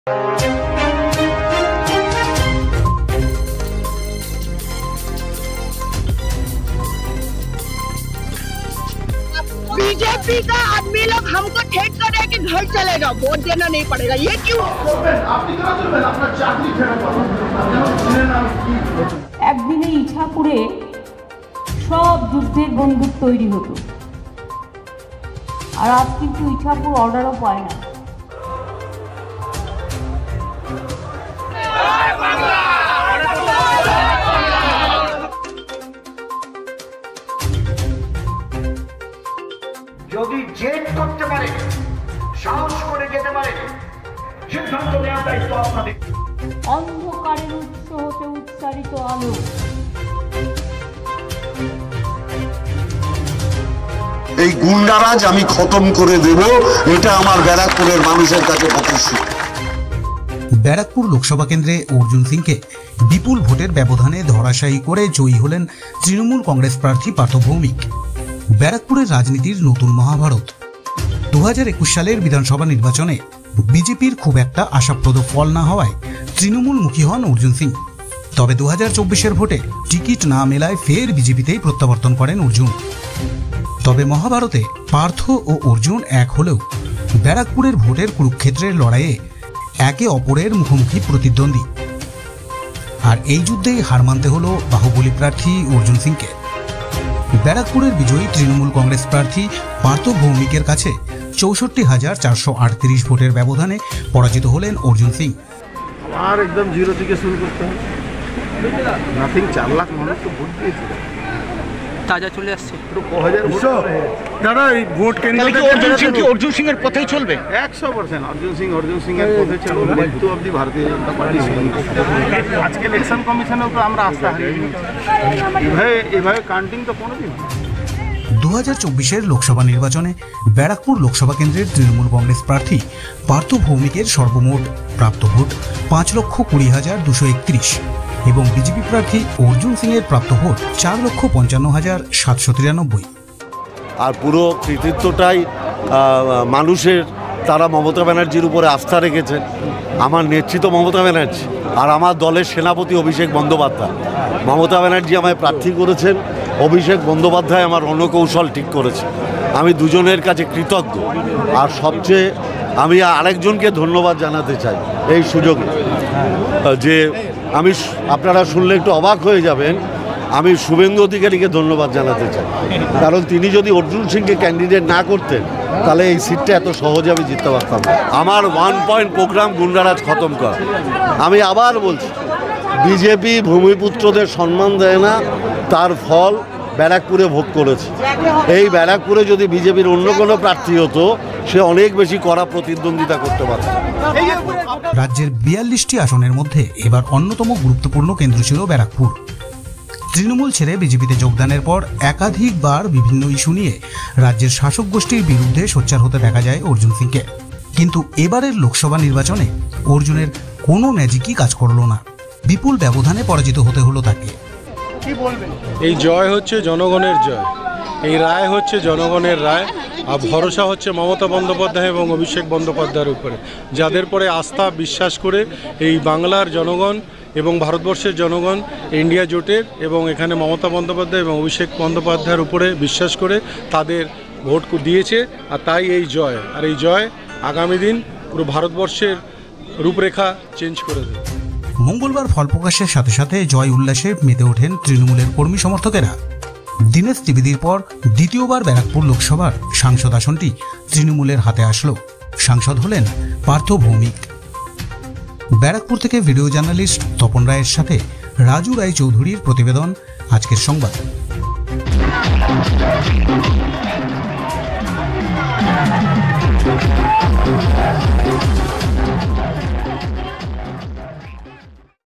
BJP का आदमी लोग हमको ठेठ कर रहे हैं कि घर चलेगा, वोट देना नहीं पड़ेगा। ये क्यों? একদিনে ইছাপুরে সব যুদ্ধের বন্দুক তৈরি হতো, আর আজ কিন্তু ইছাপুর অর্ডারও পায় না। যদি জেদ করতে পারে, সাহস করে যেতে পারে, সিদ্ধান্ত নেওয়ার দায়িত্ব আপনাদের। অন্ধকারের উৎস হতে উচ্চারিত আলো, এই গুন্ডারাজ আমি খতম করে দেব, এটা আমার ব্যারাকপুরের মানুষের কাছে প্রতিশ্রুতি। ব্যারাকপুর লোকসভা কেন্দ্রে অর্জুন সিংকে বিপুল ভোটের ব্যবধানে ধরাশায়ী করে জয়ী হলেন তৃণমূল কংগ্রেস প্রার্থী পার্থ ভৌমিক। ব্যারাকপুরের রাজনীতির নতুন মহাভারত। 2021 সালের বিধানসভা নির্বাচনে বিজেপির খুব একটা আশাপ্রদ ফল না হওয়ায় তৃণমূলমুখী হন অর্জুন সিং। তবে 2024-এর ভোটে টিকিট না মেলায় ফের বিজেপিতেই প্রত্যাবর্তন করেন অর্জুন। তবে মহাভারতে পার্থ ও অর্জুন এক হলেও ব্যারাকপুরের ভোটের কুরুক্ষেত্রের লড়াইয়ে একে অপরের মুখোমুখি প্রতিদ্বন্দ্বী। আর এই যুদ্ধেই হার মানতে হল বাহুবলী প্রার্থী অর্জুন সিংকে। ব্যারাকপুরের বিজয়ী তৃণমূল কংগ্রেস প্রার্থী পার্থ ভৌমিকের কাছে 64,438 ভোটের ব্যবধানে পরাজিত হলেন অর্জুন সিং। আর একদম জিরো থেকে শুরু করতে হবে, নাথিং। 4 লাখ মানুষ তো ভোট দিয়েছে, তাজা চলে আসছে। দাদা এই ভোট কেন্দ্র অর্জুন সিং এর পথেই চলবে 100%। অর্জুন সিং এর পথে চলবে মৃত্যু অবধি ভারতীয় জনতা পার্টি। আজকে ইলেকশন কমিশনের উপর আমরা আস্থা হারিয়ে এভাবে কাউন্টিং তো কোনোদিন। 2024-এর লোকসভা নির্বাচনে ব্যারাকপুর লোকসভা কেন্দ্রের তৃণমূল কংগ্রেস প্রার্থী পার্থ ভৌমিকের সর্বমোট প্রাপ্ত ভোট 5,20,231 এবং বিজেপি প্রার্থী অর্জুন সিং এর প্রাপ্ত ভোট 4,55,793। আর পুরো কৃতিত্বটাই মানুষের। তারা মমতা ব্যানার্জির উপরে আস্থা রেখেছেন। আমার নেতৃত্ব মমতা ব্যানার্জি আর আমার দলের সেনাপতি অভিষেক বন্দ্যোপাধ্যায়। মমতা ব্যানার্জি আমায় প্রার্থী করেছেন, অভিষেক বন্দ্যোপাধ্যায় আমার রণকৌশল ঠিক করেছে। আমি দুজনের কাছে কৃতজ্ঞ। আর সবচেয়ে আমি আরেকজনকে ধন্যবাদ জানাতে চাই এই সুযোগে, যে আমি আপনারা শুনলে একটু অবাক হয়ে যাবেন, আমি শুভেন্দু অধিকারীকে ধন্যবাদ জানাতে চাই। কারণ তিনি যদি অর্জুন সিংকে ক্যান্ডিডেট না করতেন তাহলে এই সিটটা এত সহজে আমি জিততে পারতাম না। আমার 1 পয়েন্ট প্রোগ্রাম গুন্ডারাজ খতম করা। আমি আবার বলছি, বিজেপি ভূমিপুত্রদের সম্মান দেয় না, তার ফল ব্যারাকপুরে ভোগ করেছে। এই ব্যারাকপুরে যদি বিজেপির অন্য কোনো প্রার্থী হতো, সে অনেক বেশি কড়া প্রতিদ্বন্দ্বিতা করতে পারত। রাজ্যের 42টি আসনের মধ্যে এবার অন্যতম গুরুত্বপূর্ণ কেন্দ্র ছিল ব্যারাকপুর। তৃণমূল ছেড়ে বিজেপিতে যোগদানের পর একাধিকবার বিভিন্ন ইস্যু নিয়ে রাজ্যের শাসক গোষ্ঠীর বিরুদ্ধে সোচ্চার হতে দেখা যায় অর্জুন সিংকে। কিন্তু এবারের লোকসভা নির্বাচনে অর্জুনের কোনো ম্যাজিকই কাজ করল না। বিপুল ব্যবধানে পরাজিত হতে হলো তাকে। এই জয় হচ্ছে জনগণের জয়, এই রায় হচ্ছে জনগণের রায়। আর ভরসা হচ্ছে মমতা বন্দ্যোপাধ্যায় এবং অভিষেক বন্দ্যোপাধ্যায়ের উপরে, যাদের পরে আস্থা বিশ্বাস করে এই বাংলার জনগণ এবং ভারতবর্ষের জনগণ ইন্ডিয়া জোটের এবং এখানে মমতা বন্দ্যোপাধ্যায় এবং অভিষেক বন্দ্যোপাধ্যায়ের উপরে বিশ্বাস করে তাদের ভোট দিয়েছে। আর তাই এই জয়, আর এই জয় আগামী দিন পুরো ভারতবর্ষের রূপরেখা চেঞ্জ করে দেবে। মঙ্গলবার ফল প্রকাশের সাথে সাথে জয় উল্লাসে মেতে ওঠেন তৃণমূলের কর্মী সমর্থকেরা। দীনেশ ত্রিবেদীর পর দ্বিতীয়বার ব্যারাকপুর লোকসভার সাংসদ আসনটি তৃণমূলের হাতে আসলো। সাংসদ হলেন পার্থ ভৌমিক। ব্যারাকপুর থেকে ভিডিও জার্নালিস্ট তপন রায়ের সাথে রাজু রায় চৌধুরীর প্রতিবেদন, আজকের সংবাদ।